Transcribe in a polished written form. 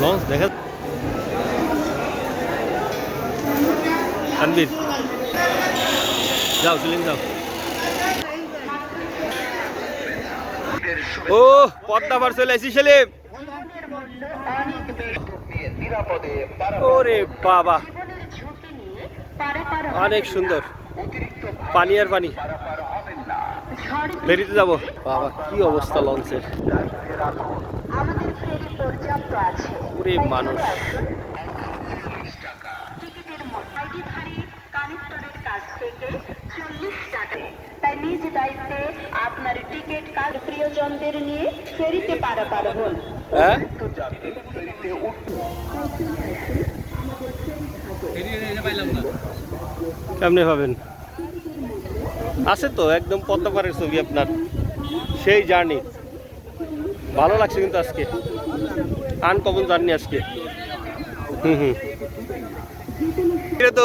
Launch দেখা তানভীর যাও চলেন যাও। ও পদ্মা পার চলে আসি সেলিম। ওরে বাবা অনেক সুন্দর পানি আর পানি। ফেরিতে যাব বাবা কি অবস্থা লঞ্চের। ওরে মানুষ তাই নিজ দায়িত্বে আপনার টিকিট কার্ড প্রিয়জনদের নিয়ে ফেরিতে পারাপার হন। হ্যাঁ কেমনে পাবেন? আছে তো একদম পদ্মা পাড়ের ছবি আপনার, সেই জার্নি ভালো লাগছে কিন্তু আজকে আনকমন জার্নি আজকে। হুম হুম তো